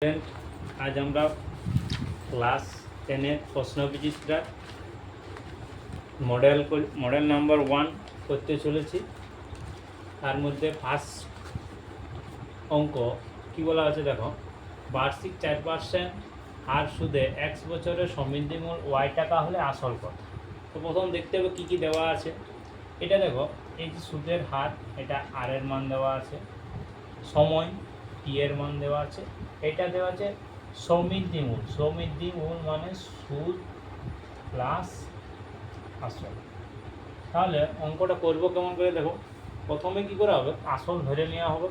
Student, আজ আমরা class 10-এর প্রশ্নবিচিত্রা model number 1 করতে চলেছি। তার মধ্যে ফার্স্ট অঙ্ক কি বলা আছে দেখো, বার্ষিক 4% হার সুদে x বছরের সমৃদ্ধিমূল y টাকা হলে আসল কত। তো প্রথম দেখতে হবে কী কী দেওয়া আছে। এটা দেখো, এই যে সুদের হার, এটা আর এর মান দেওয়া আছে, সময় টি এর মান দেওয়া আছে, এটা দেওয়া আছে সমৃদ্ধিমূল। সমৃদ্ধিমূল মানে সুদ প্লাস আসল। তাহলে অঙ্কটা করব কেমন করে দেখো, প্রথমে কি করা হবে, আসল ধরে নেওয়া হবে।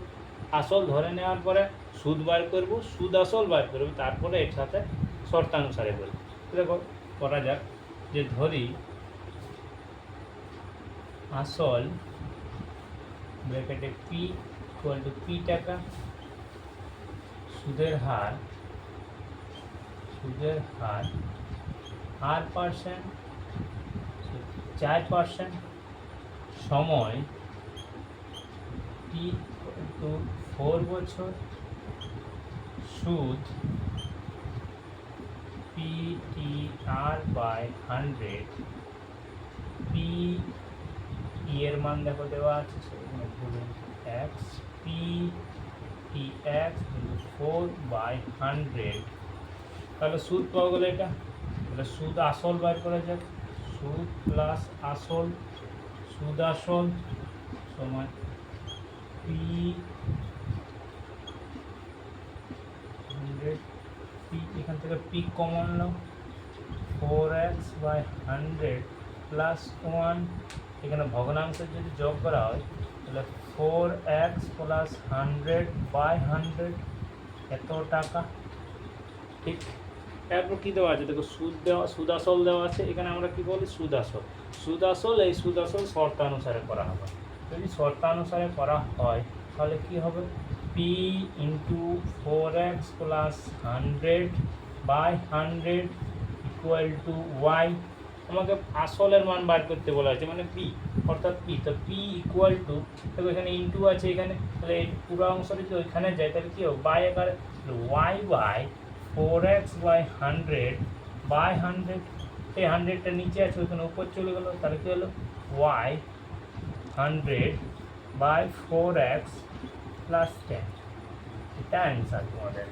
আসল ধরে নেওয়ার পরে সুদ বার করব, সুদ আসল বার করব, তারপরে এর সাথে শর্তানুসারে করব। দেখো করা যাক, যে ধরি আসল ব্র্যাকেটে পি ইকুয়াল টু পি টাকা, সুদের হার পার্সেন্ট 4%, সময় টি টু 4 বছর, সুদ PTR বাই 100, পি এর মান দেখো দেওয়া আছে, সেখানে ধরুন এক্স, PTX 4/100। তাহলে সুদ পাওয়া গেলে এটা, তাহলে সুদ আসল বার করা যাক। সুদ প্লাস আসল, সুদ আসল সমান পি 100, পি এখান থেকে পি কমন নাও, 4x/100 প্লাস 1, এখানে ভগ্নাংশের যদি যোগ করা হয় তাহলে 4x প্লাস 100/100 এত টাকা। ঠিক, এরপর কী দেওয়া আছে দেখো, সুদ আসল দেওয়া আছে। এখানে আমরা কি বলি, সুদ আসল। এই সুদ আসল শর্তানুসারে করা হবে। যদি শর্তানুসারে করা হয় তাহলে কি হবে, P into 4x plus 100/100 equal to Y. আমাকে আসলের মান বার করতে বলা হয়েছে, মানে পি, অর্থাৎ পি। তো পি ইকুয়াল টু, দেখো এখানে ইন্টু আছে এখানে, তাহলে এই পুরো অংশটা যদি ওইখানে যায় তাহলে কী হবে, বাই আকারে ওয়াই বাই 4x/100/100। এই 100টা নিচে আছে, ওইখানে উপর চলে গেলো, তাহলে কী হলো, ওয়াই 100/4x প্লাস 10। এটা অ্যান্সার তোমাদের।